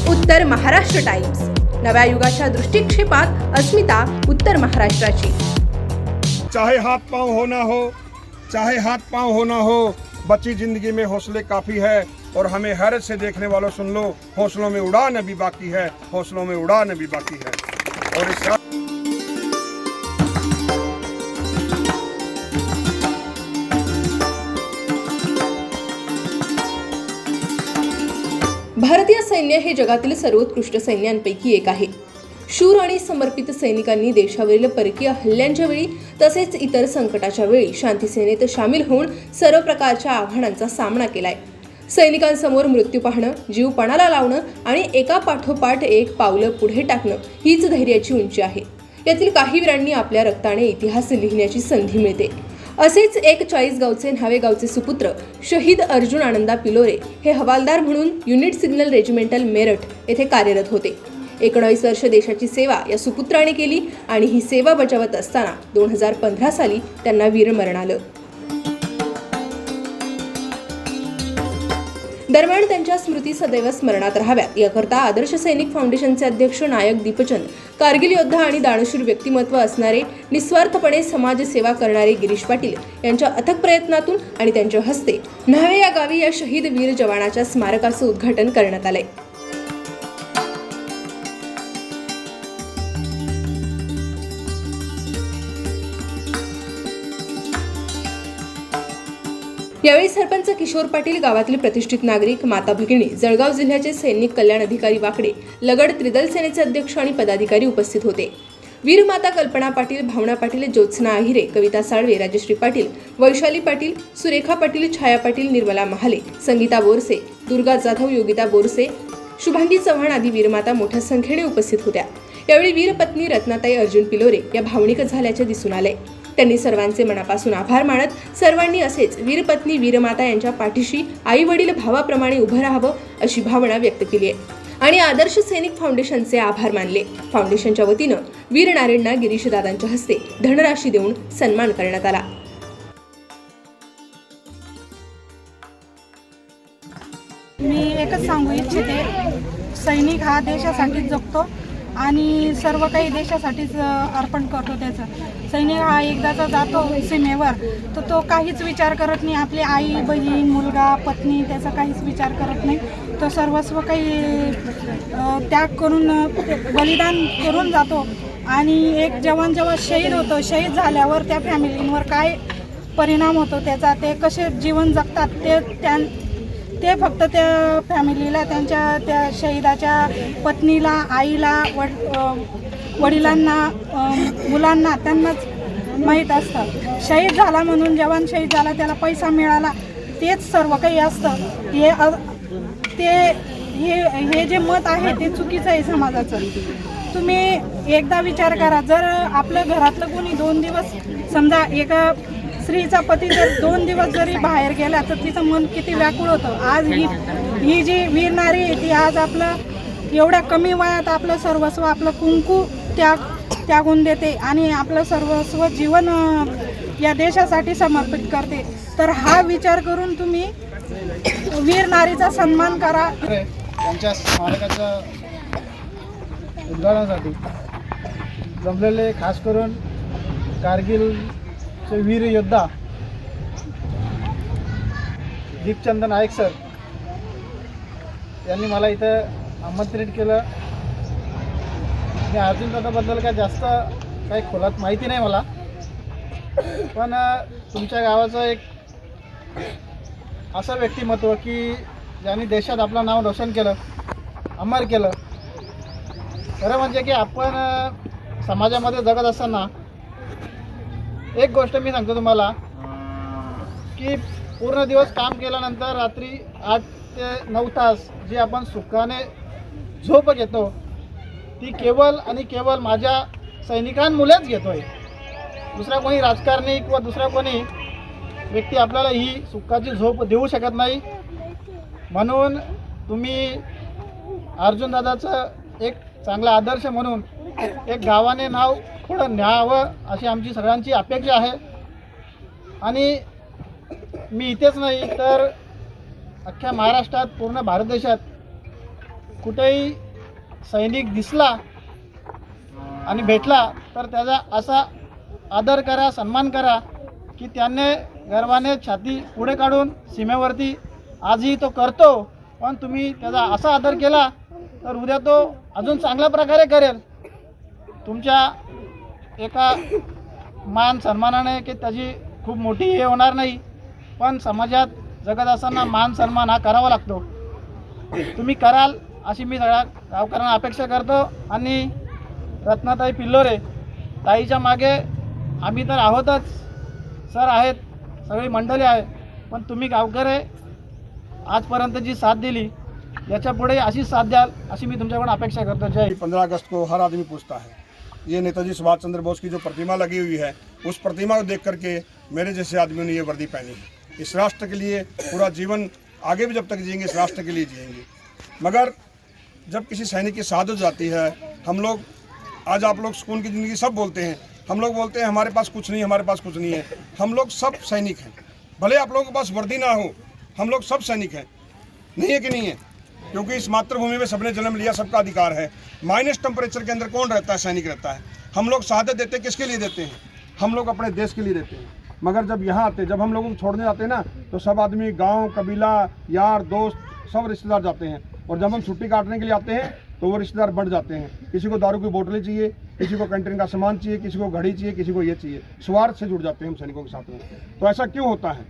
उत्तर महाराष्ट्र टाइम्स, नव्या युगाच्या दृष्टिक्षेपात अस्मिता उत्तर महाराष्ट्राची। चाहे हाथ पांव होना हो, चाहे हाथ पांव होना हो, बची जिंदगी में हौसले काफ़ी है। और हमें हैरत से देखने वालों सुन लो, हौसलों में उड़ान अभी बाकी है, हौसलों में उड़ान अभी बाकी है। और इस भारतीय सैन्य हे जगातील सर्वोत्कृष्ट सैन्यांपैकी एक आहे। शूर आणि समर्पित सैनिकांनी देशावरील परकीय हल्ल्यांच्या वेळी तसेच इतर संकटाच्या वेळी शांतीसेनेत सामील होऊन सर्व प्रकारच्या आव्हानांचा सामना केलाय। सैनिकांसमोर मृत्यू पाहणं, जीव पणाला लावणं आणि एका पाठोपाठ एक पावलं पुढे टाकणं हीच धैर्याची उंची आहे। यातील काही वीरांनी आपल्या रक्ताने इतिहास लिहिण्याची संधी मिळते। असेच एक 40 गावचे न्हावे गावचे सुपुत्र शहीद अर्जुन आनंदा पिलोरे हे हवालदार म्हणून युनिट सिग्नल रेजिमेंटल मेरठ येथे कार्यरत होते। 19 वर्ष देशाची सेवा या सुपुत्राने केली आणि ही सेवा बजावत असताना 2015 साली त्यांना वीरमरण आलं। दरम्यान त्यांच्या स्मृती सदैव स्मरणात राहाव्यात याकरता आदर्श सैनिक फाउंडेशनचे अध्यक्ष नायक दीपचंद, कारगिल योद्धा आणि दानशूर व्यक्तिमत्व असणारे, निस्वार्थपणे समाजसेवा करणारे गिरीश पाटील यांच्या अथक प्रयत्नातून आणि त्यांच्या हस्ते न्हावे या गावी या शहीद वीर जवानाच्या स्मारकाचं उद्घाटन करण्यात आलंय। यावेळी सरपंच किशोर पाटील, गावातील प्रतिष्ठित नागरिक, माता भगिनी, जळगाव जिल्ह्याचे सैनिक कल्याण अधिकारी वाकडे, लगड त्रिदल सेनेचे अध्यक्ष आणि पदाधिकारी उपस्थित होते। वीर माता कल्पना पाटील, भावना पाटील, ज्योत्सना आहिरे, कविता साळवे, राजश्री पाटील, वैशाली पाटील, सुरेखा पाटील, छाया पाटील, निर्मला महाले, संगीता बोरसे, दुर्गा जाधव, योगिता बोरसे, शुभांगी चव्हाण आदी वीरमाता मोठ्या संख्येने उपस्थित होत्या। यावेळी वीरपत्नी रत्नाताई अर्जुन पिलोरे या भावनिक झाल्याचे दिसून आले। त्यांनी सर्वांचे मनापासून आभार मानत सर्वांनी असेच वीरपत्नी वीरमाता यांच्या पाठीशी आई वडील भावाप्रमाणे उभं राहावं अशी भावना व्यक्त केली आहे आणि आदर्श सैनिक फाउंडेशनचे आभार मानले। फाउंडेशनच्या वतीनं वीर नारायणना गिरीश दादांच्या हस्ते धनराशी देऊन सन्मान करण्यात आला। मी एकच सांगू इच्छिते, सैनिक हा देशासाठी जगतो आणि सर्व काही देशासाठीच अर्पण करतो। त्याचं सैनिक हा एकदाचा जातो सीमेवर तर तो काहीच विचार करत नाही, आपली आई बहीण मुलगा पत्नी त्याचा काहीच विचार करत नाही। तो सर्वस्व काही त्याग करून बलिदान करून जातो आणि एक जवान जेव्हा शहीद होतो, शहीद झाल्यावर त्या फॅमिलींवर काय परिणाम होतो त्याचा, ते कसे जीवन जगतात ते फक्त त्या फॅमिलीला, त्यांच्या त्या शहीदाच्या पत्नीला, आईला, वडिलांना, मुलांना त्यांनाच माहीत असतं। शहीद झाला म्हणून, जवान शहीद झाला त्याला पैसा मिळाला तेच सर्व काही असतं। हे जे मत आहे ते चुकीचं आहे समाजाचं। तुम्ही एकदा विचार करा, जर आपल्या घरातलं कोणी 2 दिवस, समजा एका स्त्रीचा पती जर 2 दिवस जरी बाहेर गेला तर तिचं मन किती व्याकुळ होतं। आज ही जी वीर नारी आहे ती आज आपलं एवढ्या कमी वयात आपलं सर्वस्व, आपलं कुंकू त्यागून देते आणि आपलं सर्वस्व जीवन या देशासाठी समर्पित करते। तर हा विचार करून तुम्ही वीर नारीचा सन्मान करा। त्यांच्या स्मारकाच्या उद्घाटनासाठी जमलेले खास करून कारगिलचे वीर योद्धा दीपचंद नायक सर यांनी मला इथं आमंत्रित केलं। मी अर्जुन दादाबद्दल काय जास्त काही खोलात माहिती नाही मला, पण तुमच्या गावाचं एक असं व्यक्तिमत्व की ज्यांनी देशात आपलं नाव रोशन केलं, अमर केलं। खरं म्हणजे की आपण समाजामध्ये जगत असताना एक गोष्ट मी सांगतो तुम्हाला की पूर्ण दिवस काम केल्यानंतर रात्री 8 ते 9 तास जी आपण सुखाने झोप घेतो ती केवळ आणि केवळ माझ्या सैनिकांमुळेच घेतोय। दुसरा कोणी राजकारणी किंवा दुसरा कोणी व्यक्ती आपल्याला ही सुखाची झोप देऊ शकत नाही। म्हणून तुम्ही अर्जुन दादाचं एक चांगला आदर्श म्हणून एक गावाने नाव पुढं न्यावं अशी आमची सगळ्यांची अपेक्षा आहे। आणि मी इथेच नाही तर अख्ख्या महाराष्ट्रात, पूर्ण भारत देशात कुठेही सैनिक दिसला आणि भेटला तर त्याचा असा आदर करा, सन्मान करा की त्याने गर्वाने छाती पुढे काढून सीमेवरती आजही तो करतो, पण तुम्ही त्याचा असा आदर केला तर उद्या तो अजून चांगल्या प्रकारे करेल. तुमच्या एका मान सन्मानाने की त्याची खूप मोठी हे होणार नाही, पण समाजात जगत असताना मान सन्मान हा करावा लागतो. तुम्ही कराल अशी मी सगळ्या गावकऱ्यांना अपेक्षा करतो. आणि रत्नाताई पिल्लोरे ताईच्या मागे आम्ही तर आहोतच, सर आहेत, सगळी मंडळी आहे, पण तुम्ही गावकरी आजपर्यंत जी साथ दिली याच्या पुढे अशी साथ द्याल अशी मी तुमच्याकडून अपेक्षा करतो. जय. 15 अगस्त को हर आदमी पूछता है, ये नेताजी सुभाष चंद्र बोस की जो प्रतिमा लगी हुई है, उस प्रतिमा को देख करके मेरे जैसे आदमियों ने ये वर्दी पहनी है. इस राष्ट्र के लिए पूरा जीवन आगे भी जब तक जिएंगे इस राष्ट्र के लिए जिएंगे. मगर जब किसी सैनिक की शहादत जाती है, हम लोग आज आप लोग सुकून की ज़िंदगी सब बोलते हैं, हम लोग बोलते हैं हमारे पास कुछ नहीं, हमारे पास कुछ नहीं है. हम लोग सब सैनिक हैं, भले आप लोगों के पास वर्दी ना हो, हम लोग सब सैनिक हैं. नहीं है कि नहीं है? क्योंकि इस मातृभूमि में सबने जन्म लिया, सबका अधिकार है. माइनस टेम्परेचर के अंदर कौन रहता है? सैनिक रहता है. हम लोग शहादत देते किसके लिए देते हैं? हम लोग अपने देश के लिए देते हैं. मगर जब यहाँ आते, जब हम लोगों को छोड़ने जाते हैं ना, तो सब आदमी गांव, कबीला, यार दोस्त सब रिश्तेदार जाते हैं. और जब हम छुट्टी काटने के लिए आते हैं तो वो रिश्तेदार बढ़ जाते हैं. किसी को दारू की बोतलें चाहिए, किसी को कैंटीन का सामान चाहिए, किसी को घड़ी चाहिए, किसी को ये चाहिए. स्वार्थ से जुड़ जाते हैं हम सैनिकों के साथ में. तो ऐसा क्यों होता है?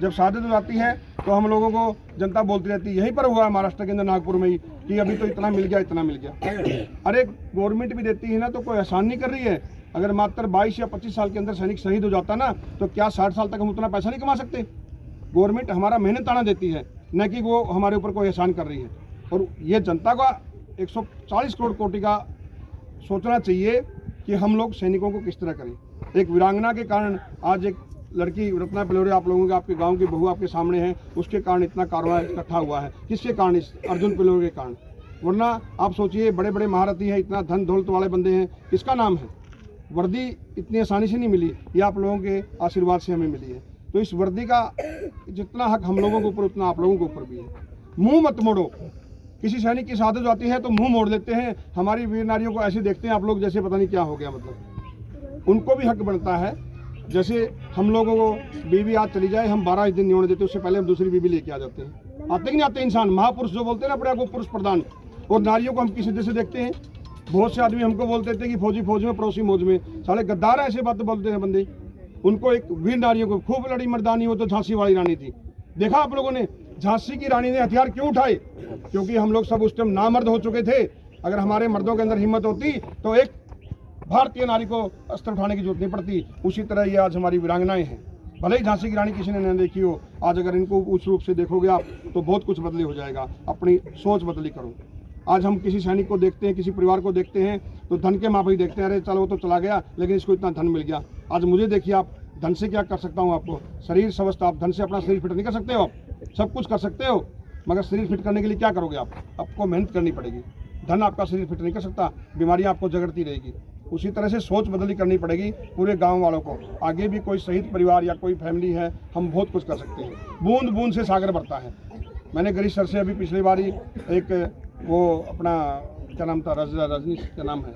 जब शहादत हो जाती है तो हम लोगों को जनता बोलती रहती है, यहीं पर हुआ है महाराष्ट्र के अंदर नागपुर में ही, कि अभी तो इतना मिल गया, इतना मिल गया. अरे गवर्नमेंट भी देती है ना, तो कोई एहसान नहीं कर रही है. अगर मात्र 22 या 25 साल के अंदर सैनिक शहीद हो जाता ना, तो क्या 60 साल तक हम उतना पैसा नहीं कमा सकते? गवर्नमेंट हमारा मेहनत आना देती है, न कि वो हमारे ऊपर कोई एहसान कर रही है. और ये जनता का 140 करोड़ कोटि का सोचना चाहिए कि हम लोग सैनिकों को किस तरह करें. एक वीरांगना के कारण आज एक लड़की रत्ना पिल्लोरे आप लोगों के, आपके गांव की बहू आपके सामने है, उसके कारण इतना कार्रवाई इकट्ठा हुआ है. किसके कारण? इस अर्जुन पिल्लोरे के कारण. वरना आप सोचिए, बड़े बड़े महारथी हैं, इतना धन दौलत वाले बंदे हैं, किसका नाम है? वर्दी इतनी आसानी से नहीं मिली, ये आप लोगों के आशीर्वाद से हमें मिली है. तो इस वर्दी का जितना हक हम लोगों के ऊपर उतना आप लोगों के ऊपर भी है. मुँह मत मोड़ो. किसी सैनिक की शहादत जाती है तो मुंह मोड़ लेते हैं. हमारी वीर नारियों को ऐसे देखते हैं आप लोग जैसे पता नहीं क्या हो गया. मतलब उनको भी हक बनता है. जैसे हम लोगों को बीवी आज चली जाए, हम 12 दिन नहीं होने देते, उससे पहले हम दूसरी बीवी लेके आ जाते हैं. आते कि नहीं आते? इंसान महापुरुष जो बोलते हैं ना अपने आप को पुरुष प्रधान. और नारियों को हम किस तरह से देखते हैं? बहुत से आदमी हमको बोलते थे कि फौजी फौज में, पड़ोसी मौज में. साले गद्दार ऐसे बात बोलते हैं बंदे. उनको एक वीर नारियों को खूब लड़ी मर्दानी हो तो झांसी वाली रानी थी. देखा आप लोगों ने झांसी की रानी ने हथियार क्यों उठाए? क्योंकि हम लोग सब उस टाइम नामर्द हो चुके थे. अगर हमारे मर्दों के अंदर हिम्मत होती तो एक भारतीय नारी को अस्त्र उठाने की जरूरत नहीं पड़ती. उसी तरह ये आज हमारी वीरांगनाएं हैं. भले ही झांसी की रानी किसी ने नहीं देखी हो, आज अगर इनको उस रूप से देखोगे आप तो बहुत कुछ बदले हो जाएगा. अपनी सोच बदली करो. आज हम किसी सैनिक को देखते हैं, किसी परिवार को देखते हैं तो धन के माफी देखते हैं. अरे चलो वो तो चला गया, लेकिन इसको इतना धन मिल गया. आज मुझे देखिए, आप धन से क्या कर सकता हूँ आपको? शरीर स्वस्थ. आप धन से अपना शरीर फिट नहीं कर सकते हो. आप सब कुछ कर सकते हो, मगर शरीर फिट करने के लिए क्या करोगे? आपको मेहनत करनी पड़ेगी. धन आपका शरीर फिट नहीं कर सकता, बीमारियां आपको जगड़ती रहेगी. उसी तरह से सोच बदली करनी पड़ेगी पूरे गांव वालों को. आगे भी कोई शहीद परिवार या कोई फैमिली है, हम बहुत कुछ कर सकते हैं. बूंद बूंद से सागर बढ़ता है. मैंने गिरीश सर से अभी पिछली बारी एक वो अपना क्या नाम था, रजनीश क्या नाम है,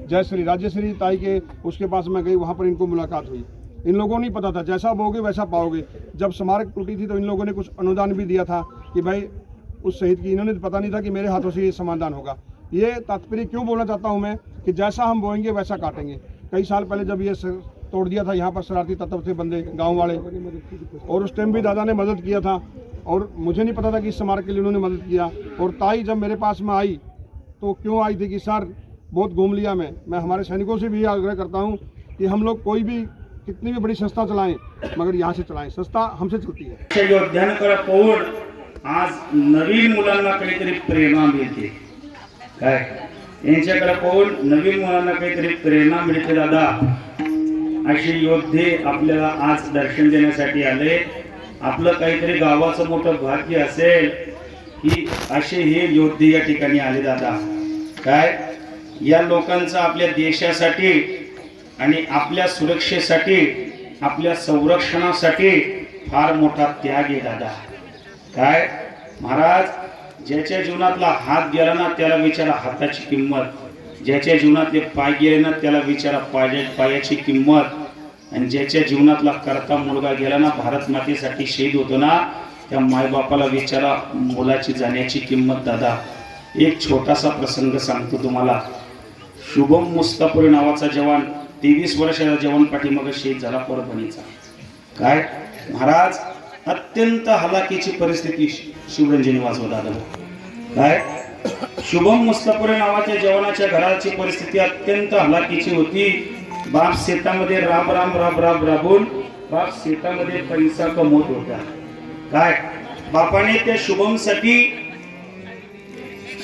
जयश्री राजेश्री ताई के उसके पास मैं गई, वहाँ पर इनको मुलाकात हुई. इन लोगों को नहीं पता था, जैसा बोगे वैसा पाओगे. जब स्मारक टूटी थी तो इन लोगों ने कुछ अनुदान भी दिया था कि भाई उस शहीद की. इन्होंने पता नहीं था कि मेरे हाथों से ये समाधान होगा. ये तात्पर्य क्यों बोलना चाहता हूँ मैं कि जैसा हम बोएंगे वैसा काटेंगे. कई साल पहले जब ये तोड़ दिया था, यहाँ पर शरारती तत्व थे बंदे गाँव वाले, और उस टाइम भी दादा ने मदद किया था. और मुझे नहीं पता था कि इस स्मारक के लिए उन्होंने मदद किया. और ताई जब मेरे पास में आई तो क्यों आई थी कि सर बहुत घूम लिया. मैं हमारे सैनिकों से भी आग्रह करता हूँ कि हम लोग कोई भी कितनी भी बड़ी संस्था चलाएं, मगर यहाँ से चलाएं. संस्था हमसे चलती है. योद्ध्यांकडे पाहून आज नवीन मुलांना काहीतरी प्रेरणा मिळते. काय यांच्याकडे पाहून नवीन मुलांना काहीतरी प्रेरणा मिळते. दादा असे योद्धे आपल्याला आज दर्शन देण्यासाठी आले. आपलं काहीतरी गावाचं मोठं भाग्य असेल की असे हे योद्धे या ठिकाणी आले. दादा काय या लोकांचं आपल्या देशासाठी आणि आपल्या सुरक्षेसाठी, आपल्या संरक्षणासाठी फार मोठा त्याग आहे. दादा काय महाराज ज्याच्या जीवनातला हात गेला ना त्याला विचारा हाताची किंमत, ज्याच्या जीवनातले पाय गेले ना त्याला विचारा पायाची किंमत, आणि ज्याच्या जीवनातला करता मुलगा गेला ना, भारत मातेसाठी शहीद होतो ना, त्या मायबापाला विचारा मुलाची जाण्याची किंमत. दादा, एक छोटासा प्रसंग सांगतो तुम्हाला. शुभम मुस्तापुरी नावाचा जवान, 23 वर्षाचा जवान पाठीमागे शहीद झाला परभणीचा. काय महाराज, अत्यंत हलाखीची परिस्थिती शिवरंजनी वाजवत दादा. काय शुभम मुस्तापुरी नावाच्या जवानाच्या घराची परिस्थिती अत्यंत हलाखीची होती. बाप शेतामध्ये राबून बाप शेतामध्ये पैसा कमवत होता. काय बापाने त्या शुभमसाठी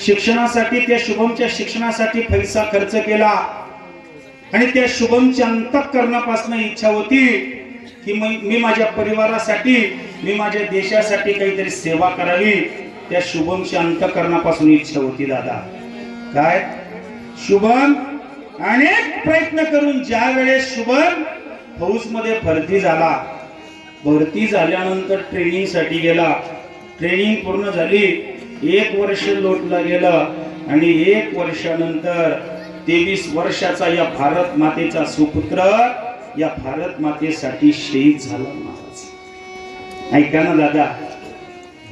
शिक्षणासाठी, त्या शुभमच्या शिक्षणासाठी पैसा खर्च केला, आणि त्या शुभमच्या अंतःकरणापासून इच्छा होती की मी माझ्या परिवारासाठी, मी माझ्या देशासाठी काहीतरी सेवा करावी. त्या शुभमच्या अंतःकरणापासून इच्छा होती दादा. काय शुभम अनेक प्रयत्न करून ज्या वेळेस शुभम फौजमध्ये भरती झाला, भरती झाल्यानंतर ट्रेनिंग साठी गेला. ट्रेनिंग पूर्ण झाली, 1 वर्ष लोटला गेलं, आणि 1 वर्षानंतर 23 वर्षाचा या भारत मातेचा सुपुत्र या भारत मातेसाठी शहीद झाला. महाराज ऐका ना दादा,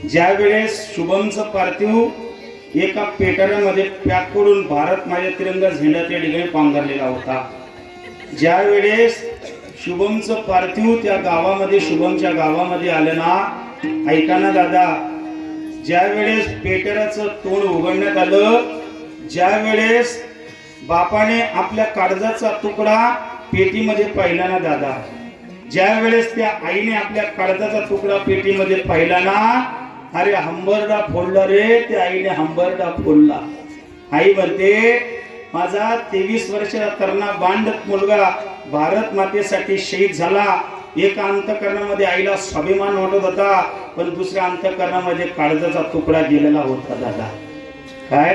ज्या वेळेस शुभमचं पार्थिव एका पेटाऱ्यामध्ये पॅक करून भारत माझ्या तिरंगा झेंडा त्या ठिकाणी पांघरलेला होता, ज्या वेळेस शुभमचं पार्थिव त्या गावामध्ये, शुभमच्या गावामध्ये आलं ना, ऐका ना दादा, ज्या वेळेस पेटाऱ्याचं तोंड उघडण्यात आलं, ज्या वेळेस बापाने आपल्या काळजाचा तुकडा पेटीमध्ये पाहिला ना दादा, ज्या वेळेस त्या आईने आपल्या काळजाचा तुकडा पेटीमध्ये पाहिला ना, अरे हंबरडा फोडला रे, त्या आईने हंबरडा फोडला. आई म्हणते, माझा 23 वर्षाचा तरणा बांडत मुलगा भारत मातेसाठी शहीद झाला. एका अंतःकरणामध्ये आईला स्वाभिमान वाटत होता, पण दुसऱ्या अंतःकरणामध्ये काळजाचा तुकडा गेलेला होता दादा. काय